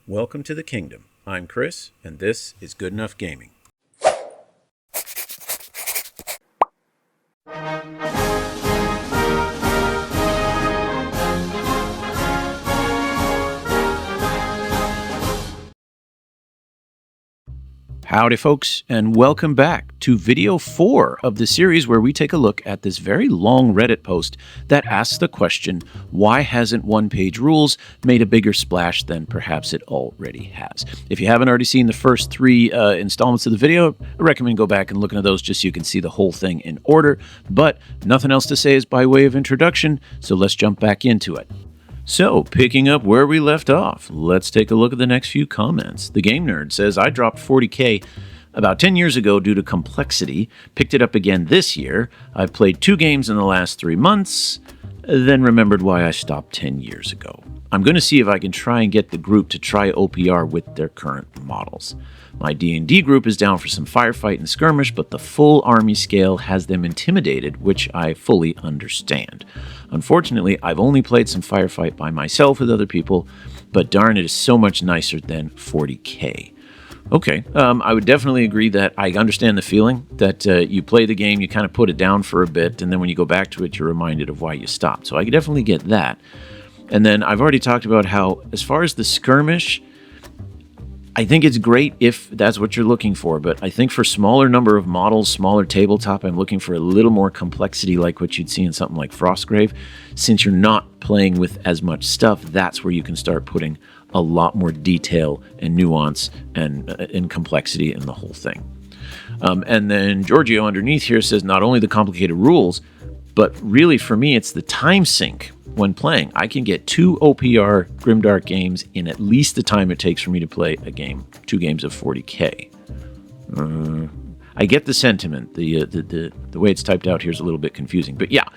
Welcome to the kingdom. I'm Chris, and this is Good Enough Gaming. Howdy folks, and welcome back to video 4 of the series where we take a look at this very long Reddit post that asks the question, why hasn't one-page rules made a bigger splash than perhaps it already has? If you haven't already seen the first 3 installments of the video, I recommend go back and look at those just so you can see the whole thing in order, but nothing else to say is by way of introduction, so let's jump back into it. So, picking up where we left off, let's take a look at the next few comments. The Game Nerd says, I dropped 40k about 10 years ago due to complexity, picked it up again this year. I've played 2 games in the last 3 months, then remembered why I stopped 10 years ago. I'm going to see if I can try and get the group to try OPR with their current models. My D&D group is down for some firefight and skirmish, but the full army scale has them intimidated, which I fully understand. Unfortunately, I've only played some firefight by myself with other people, but darn, it is so much nicer than 40k. Okay, I would definitely agree that I understand the feeling that you play the game, you kind of put it down for a bit, and then when you go back to it, you're reminded of why you stopped. So I can definitely get that. And then I've already talked about how, as far as the skirmish, I think it's great if that's what you're looking for, but I think for smaller number of models, smaller tabletop, I'm looking for a little more complexity like what you'd see in something like Frostgrave. Since you're not playing with as much stuff, that's where you can start putting a lot more detail and nuance and complexity in the whole thing. And then Giorgio underneath here says, not only the complicated rules, but really for me, it's the time sink. When playing, I can get 2 OPR Grimdark games in at least the time it takes for me to play a game, 2 games of 40k. I get the sentiment. The way it's typed out here is a little bit confusing, but yeah,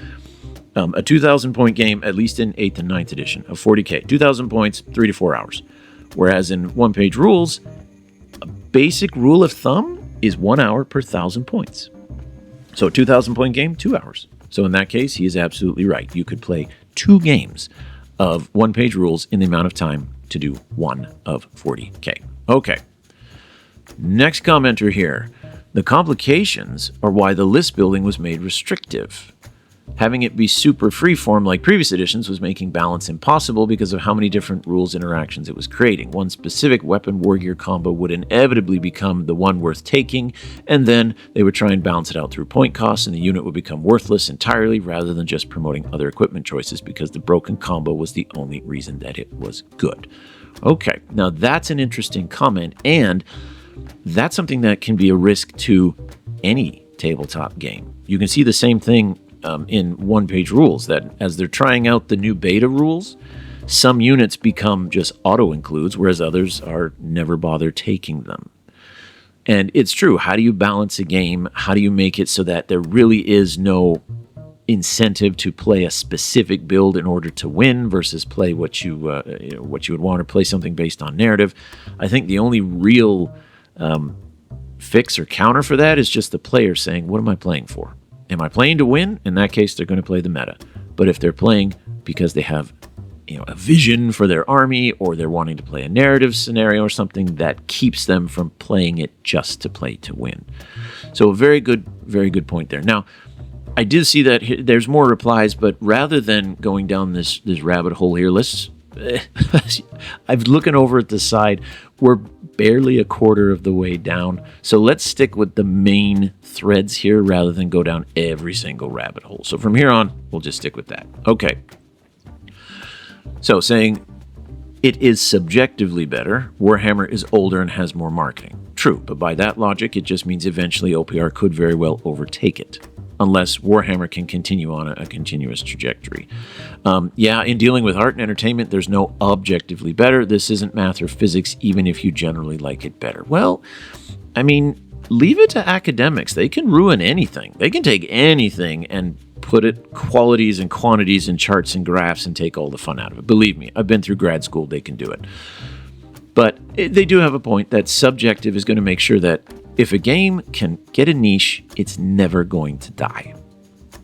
a 2,000 point game, at least in 8th and 9th edition of 40k, 2,000 points, 3 to 4 hours. Whereas in one-page rules, a basic rule of thumb is 1 hour per 1,000 points. So a 2,000 point game, 2 hours. So in that case, he is absolutely right. You could play 2 games of one-page rules in the amount of time to do 1 of 40k. Okay. Next commenter here. The complications are why the list building was made restrictive. Having it be super freeform like previous editions was making balance impossible because of how many different rules interactions it was creating. One specific weapon war gear combo would inevitably become the one worth taking, and then they would try and balance it out through point costs, and the unit would become worthless entirely rather than just promoting other equipment choices because the broken combo was the only reason that it was good. Okay, now that's an interesting comment, and that's something that can be a risk to any tabletop game. You can see the same thing in one-page rules, that as they're trying out the new beta rules, some units become just auto-includes, whereas others are never bother taking them. And it's true. How do you balance a game? How do you make it so that there really is no incentive to play a specific build in order to win versus play what you would want, or play something based on narrative? I think the only real fix or counter for that is just the player saying, what am I playing for? Am I playing to win? In that case, they're going to play the meta. But if they're playing because they have, a vision for their army, or they're wanting to play a narrative scenario or something, that keeps them from playing it just to play to win. So a very good point there. Now, I did see that there's more replies, but rather than going down this rabbit hole here, I'm looking over at the side. We're barely a quarter of the way down. So let's stick with the main threads here rather than go down every single rabbit hole. So from here on, we'll just stick with that. Okay. So saying it is subjectively better, Warhammer is older and has more marketing. True, but by that logic, it just means eventually OPR could very well overtake it, unless Warhammer can continue on a continuous trajectory. In dealing with art and entertainment, there's no objectively better. This isn't math or physics, even if you generally like it better. Well, leave it to academics. They can ruin anything. They can take anything and put it qualities and quantities and charts and graphs and take all the fun out of it. Believe me, I've been through grad school. They can do it. But they do have a point that subjective is going to make sure that if a game can get a niche, it's never going to die.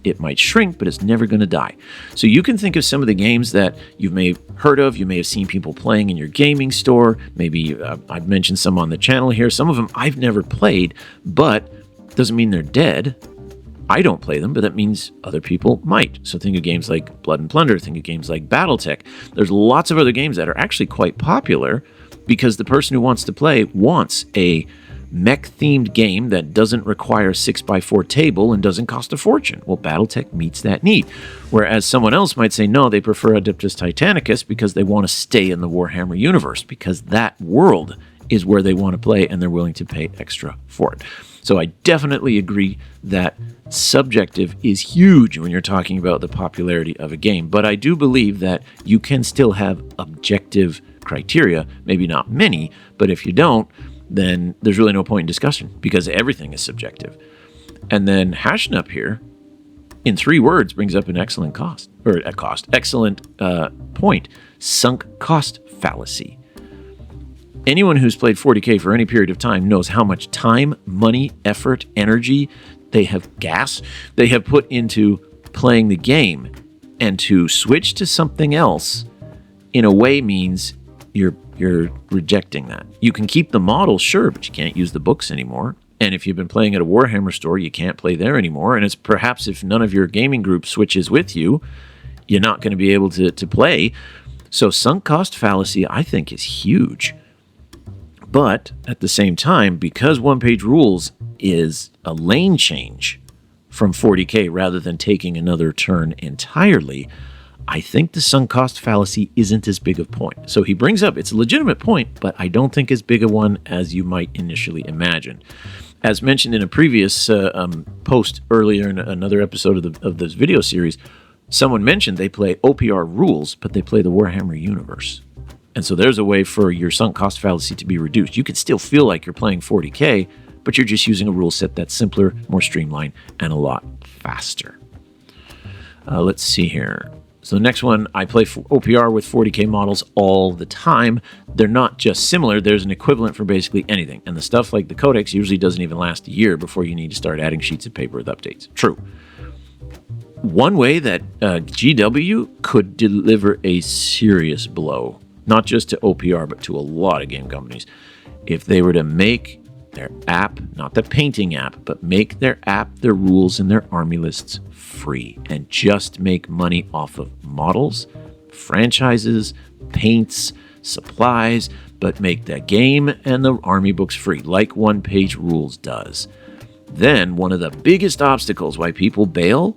It might shrink, but it's never going to die. So you can think of some of the games that you may have heard of, you may have seen people playing in your gaming store. Maybe I've mentioned some on the channel here. Some of them I've never played, but doesn't mean they're dead. I don't play them, but that means other people might. So think of games like Blood and Plunder, think of games like Battletech. There's lots of other games that are actually quite popular because the person who wants to play wants a mech-themed game that doesn't require a 6x4 table and doesn't cost a fortune. Well, Battletech meets that need. Whereas someone else might say, no, they prefer Adeptus Titanicus because they want to stay in the Warhammer universe, because that world is where they want to play and they're willing to pay extra for it. So I definitely agree that subjective is huge when you're talking about the popularity of a game. But I do believe that you can still have objective criteria, maybe not many, but if you don't, then there's really no point in discussion because everything is subjective. And then Hashnup here, in 3 words, brings up an excellent excellent point: sunk cost fallacy. Anyone who's played 40K for any period of time knows how much time, money, effort, energy, they have put into playing the game. And to switch to something else, in a way, means you're rejecting that. You can keep the models, sure, but you can't use the books anymore. And if you've been playing at a Warhammer store, you can't play there anymore. And it's perhaps if none of your gaming group switches with you, you're not going to be able to play. So sunk cost fallacy, I think, is huge. But at the same time, because one-page rules is a lane change from 40K rather than taking another turn entirely, I think the sunk cost fallacy isn't as big a point. So he brings up, it's a legitimate point, but I don't think as big a one as you might initially imagine. As mentioned in a previous post earlier in another episode of this video series, someone mentioned they play OPR rules, but they play the Warhammer universe. And so there's a way for your sunk cost fallacy to be reduced. You can still feel like you're playing 40K, but you're just using a rule set that's simpler, more streamlined, and a lot faster. Let's see here. So the next one, I play OPR with 40K models all the time. They're not just similar, there's an equivalent for basically anything. And the stuff like the Codex usually doesn't even last a year before you need to start adding sheets of paper with updates. True. One way that GW could deliver a serious blow, not just to OPR, but to a lot of game companies, if they were to make their app, not the painting app, but make their app, their rules, and their army lists free and just make money off of models, franchises, paints, supplies, but make the game and the army books free, like One Page Rules does. Then one of the biggest obstacles why people bail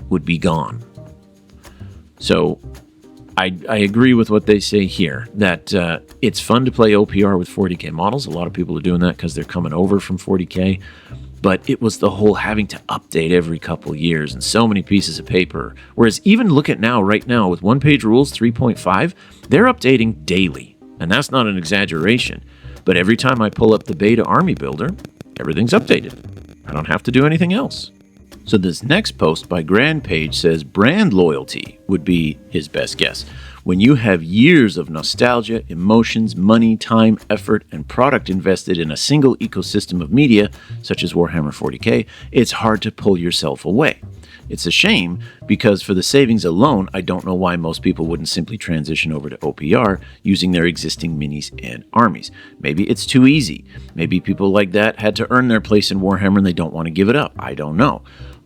would be gone. So I agree with what they say here, that it's fun to play OPR with 40K models. A lot of people are doing that because they're coming over from 40K. But it was the whole having to update every couple years and so many pieces of paper. Whereas even look at right now with One Page Rules 3.5, they're updating daily. And that's not an exaggeration. But every time I pull up the beta army builder, everything's updated. I don't have to do anything else. So this next post by Grand Page says brand loyalty would be his best guess. When you have years of nostalgia, emotions, money, time, effort, and product invested in a single ecosystem of media, such as Warhammer 40K, it's hard to pull yourself away. It's a shame because for the savings alone, I don't know why most people wouldn't simply transition over to OPR using their existing minis and armies. Maybe it's too easy. Maybe people like that had to earn their place in Warhammer and they don't want to give it up. I don't know.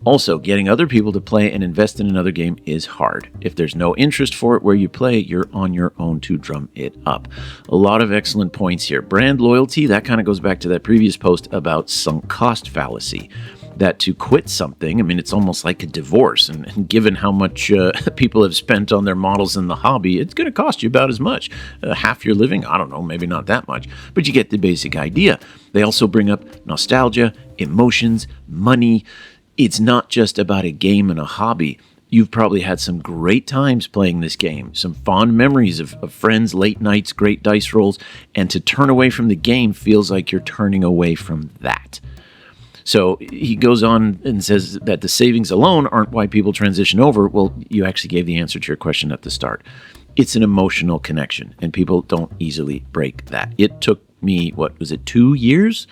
Also, getting other people to play and invest in another game is hard. If there's no interest for it where you play, you're on your own to drum it up. A lot of excellent points here. Brand loyalty, that kind of goes back to that previous post about sunk cost fallacy. That to quit something, I mean, it's almost like a divorce. And given how much people have spent on their models in the hobby, it's going to cost you about as much. Half your living, I don't know, maybe not that much. But you get the basic idea. They also bring up nostalgia, emotions, money. It's not just about a game and a hobby. You've probably had some great times playing this game, some fond memories of friends, late nights, great dice rolls, and to turn away from the game feels like you're turning away from that. So he goes on and says that the savings alone aren't why people transition over. Well, you actually gave the answer to your question at the start. It's an emotional connection, and people don't easily break that. It took me, 2 years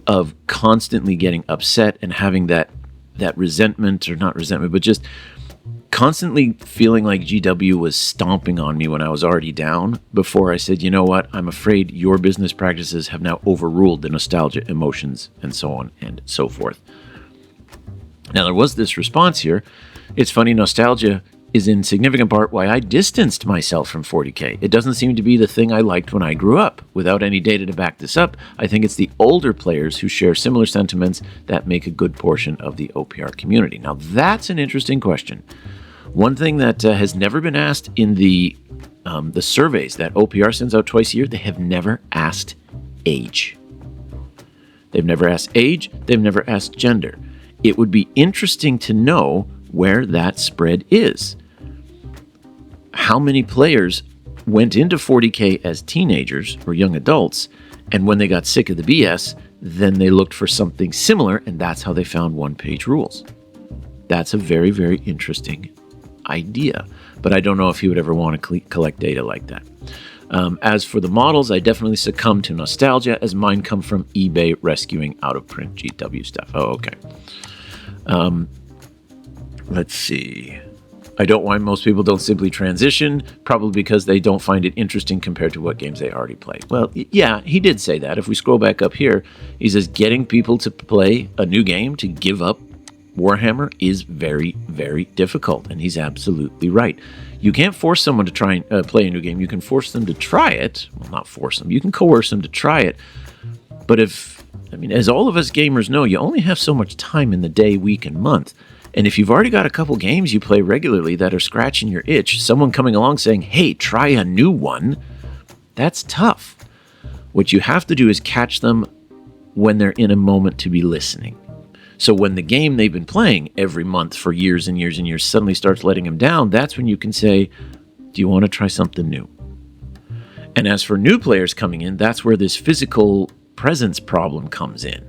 of constantly getting upset and having that that resentment, or not resentment, but just constantly feeling like GW was stomping on me when I was already down before I said, you know what, I'm afraid your business practices have now overruled the nostalgia emotions and so on and so forth. Now, there was this response here. It's funny, nostalgia is in significant part why I distanced myself from 40K. It doesn't seem to be the thing I liked when I grew up. Without any data to back this up, I think it's the older players who share similar sentiments that make a good portion of the OPR community. Now, that's an interesting question. One thing that has never been asked in the surveys that OPR sends out twice a year, they have never asked age. They've never asked age. They've never asked gender. It would be interesting to know where that spread is. How many players went into 40K as teenagers or young adults, and when they got sick of the BS, then they looked for something similar, and that's how they found one-page rules. That's a very, very interesting idea, but I don't know if he would ever want to collect data like that. As for the models, I definitely succumb to nostalgia, as mine come from eBay rescuing out-of-print GW stuff. Oh, okay. Let's see. I don't why most people don't simply transition, probably because they don't find it interesting compared to what games they already play. Well, yeah, he did say that. If we scroll back up here, he says getting people to play a new game, to give up Warhammer, is very, very difficult, and he's absolutely right. You can't force someone to try and play a new game. You can force them to try it. Well, not force them. You can coerce them to try it. But as all of us gamers know, you only have so much time in the day, week, and month. And if you've already got a couple games you play regularly that are scratching your itch, someone coming along saying, hey, try a new one, that's tough. What you have to do is catch them when they're in a moment to be listening. So when the game they've been playing every month for years and years and years suddenly starts letting them down, that's when you can say, do you want to try something new? And as for new players coming in, that's where this physical presence problem comes in.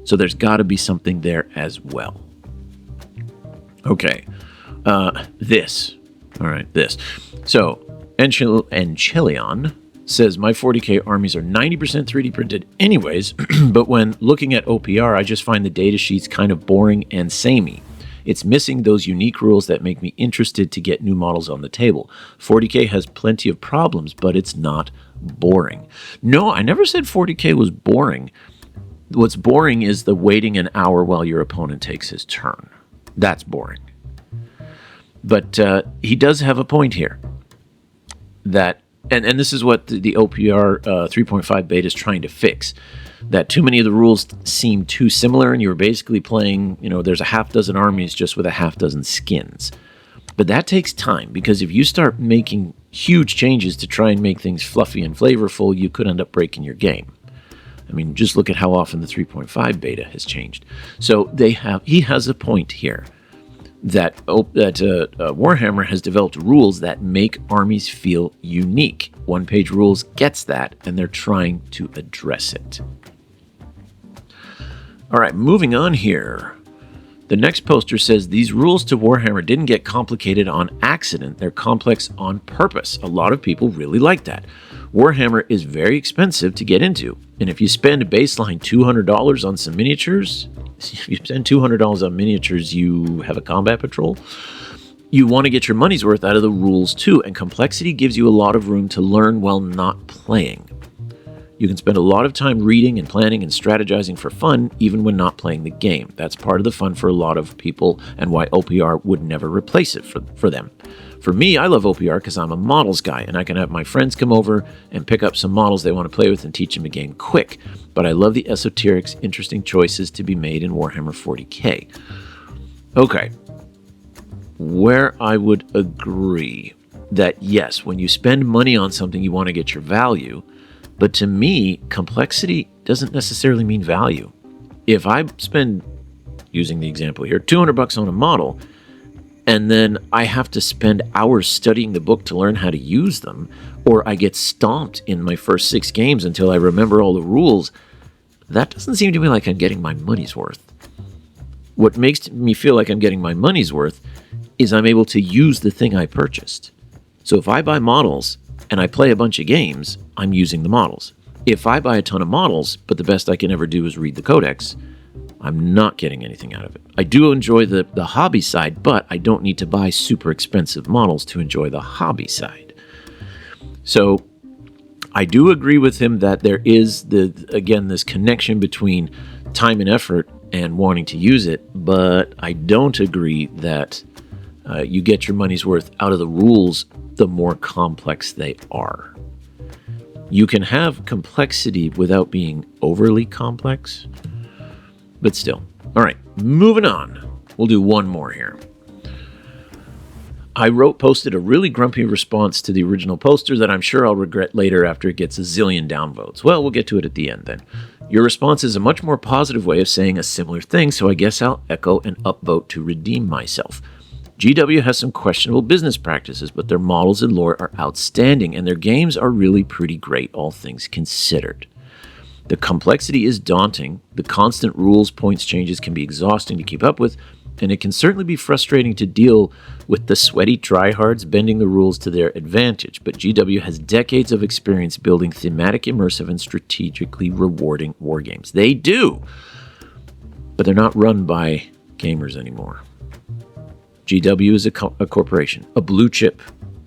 So there's got to be something there as well. Okay, this. All right, this. So, Enchilion says, my 40K armies are 90% 3D printed anyways, but when looking at OPR, I just find the data sheets kind of boring and samey. It's missing those unique rules that make me interested to get new models on the table. 40K has plenty of problems, but it's not boring. No, I never said 40K was boring. What's boring is the waiting an hour while your opponent takes his turn. That's boring. But he does have a point here. That, and this is what the OPR 3.5 beta is trying to fix. That too many of the rules seem too similar, and you're basically playing, there's a half dozen armies just with a half dozen skins. But that takes time, because if you start making huge changes to try and make things fluffy and flavorful, you could end up breaking your game. Just look at how often the 3.5 beta has changed. So he has a point here that Warhammer has developed rules that make armies feel unique. One-page rules gets that, and they're trying to address it. All right, moving on here. The next poster says, these rules to Warhammer didn't get complicated on accident. They're complex on purpose. A lot of people really like that. Warhammer is very expensive to get into. And if you spend a baseline $200 on some miniatures, if you spend $200 on miniatures, you have a combat patrol. You want to get your money's worth out of the rules too, and complexity gives you a lot of room to learn while not playing. You can spend a lot of time reading and planning and strategizing for fun, even when not playing the game. That's part of the fun for a lot of people, and why OPR would never replace it for them. For me, I love OPR because I'm a models guy, and I can have my friends come over and pick up some models they want to play with and teach them a game quick. But I love the esoterics, interesting choices to be made in Warhammer 40K. Okay. Where I would agree that yes, when you spend money on something, you want to get your value. But to me, complexity doesn't necessarily mean value. If I spend, using the example here, $200 on a model, and then I have to spend hours studying the book to learn how to use them, or I get stomped in my first 6 games until I remember all the rules, that doesn't seem to me like I'm getting my money's worth. What makes me feel like I'm getting my money's worth is I'm able to use the thing I purchased. So if I buy models and I play a bunch of games, I'm using the models. If I buy a ton of models, but the best I can ever do is read the codex, I'm not getting anything out of it. I do enjoy the hobby side, but I don't need to buy super expensive models to enjoy the hobby side. So I do agree with him that there is, this connection between time and effort and wanting to use it, but I don't agree that you get your money's worth out of the rules the more complex they are. You can have complexity without being overly complex, but still. All right, moving on. We'll do one more here. I posted a really grumpy response to the original poster that I'm sure I'll regret later after it gets a zillion downvotes. Well, we'll get to it at the end then. Your response is a much more positive way of saying a similar thing, so I guess I'll echo and upvote to redeem myself. GW has some questionable business practices, but their models and lore are outstanding, and their games are really pretty great, all things considered. The complexity is daunting, the constant rules points changes can be exhausting to keep up with, and it can certainly be frustrating to deal with the sweaty tryhards bending the rules to their advantage, but GW has decades of experience building thematic, immersive, and strategically rewarding wargames. They do! But they're not run by gamers anymore. GW is a corporation, a blue-chip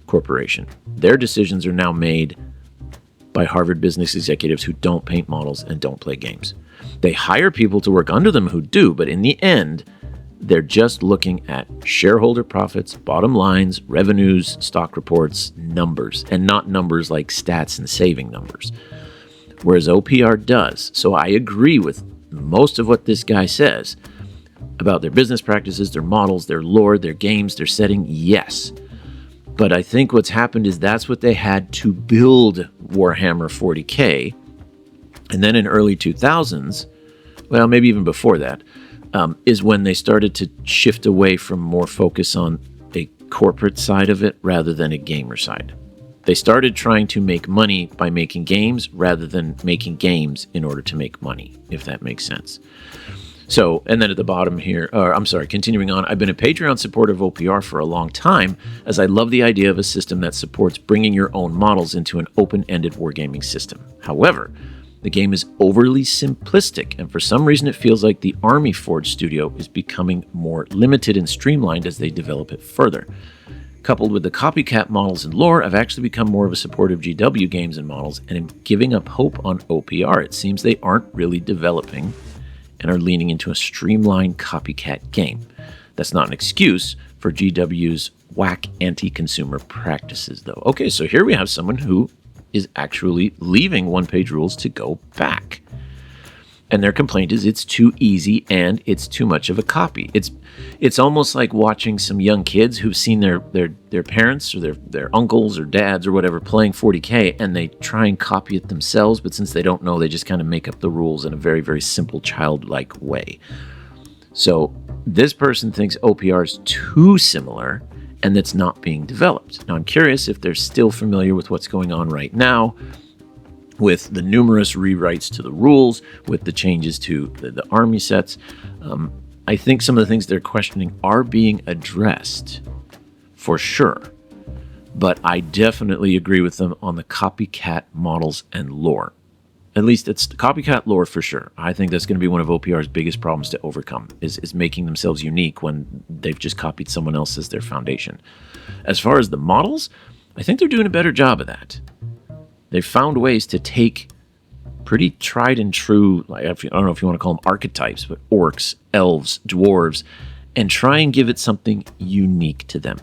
corporation. Their decisions are now made by Harvard business executives who don't paint models and don't play games. They hire people to work under them who do, but in the end, they're just looking at shareholder profits, bottom lines, revenues, stock reports, numbers, and not numbers like stats and saving numbers. Whereas OPR does. So I agree with most of what this guy says about their business practices, their models, their lore, their games, their setting, yes. But I think what's happened is that's what they had to build Warhammer 40K. And then in early 2000s, well, maybe even before that, is when they started to shift away from more focus on a corporate side of it rather than a gamer side. They started trying to make money by making games rather than making games in order to make money, if that makes sense. So, and then at the bottom here, continuing on, I've been a Patreon supporter of OPR for a long time, as I love the idea of a system that supports bringing your own models into an open-ended wargaming system. However, the game is overly simplistic, and for some reason it feels like the Army Forge studio is becoming more limited and streamlined as they develop it further. Coupled with the copycat models and lore, I've actually become more of a supporter of GW games and models, and am giving up hope on OPR. It seems they aren't really developing and are leaning into a streamlined copycat game. That's not an excuse for GW's whack anti-consumer practices, though. Okay, so here we have someone who is actually leaving one-page rules to go back. And their complaint is it's too easy and it's too much of a copy. It's almost like watching some young kids who've seen their parents or their uncles or dads or whatever playing 40K, and they try and copy it themselves, but since they don't know, they just kind of make up the rules in a very, very simple, childlike way. So this person thinks OPR is too similar and that's not being developed. Now I'm curious if they're still familiar with what's going on right now, with the numerous rewrites to the rules, with the changes to the army sets. I think some of the things they're questioning are being addressed, for sure. But I definitely agree with them on the copycat models and lore. At least it's the copycat lore for sure. I think that's going to be one of OPR's biggest problems to overcome, is making themselves unique when they've just copied someone else as their foundation. As far as the models, I think they're doing a better job of that. They've found ways to take pretty tried and true, like, I don't know if you want to call them archetypes, but orcs, elves, dwarves, and try and give it something unique to them.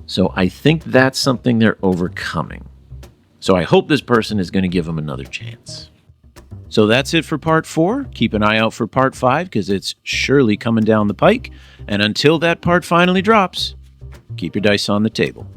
So I think that's something they're overcoming. So I hope this person is going to give them another chance. So that's it for part 4. Keep an eye out for part 5 because it's surely coming down the pike. And until that part finally drops, keep your dice on the table.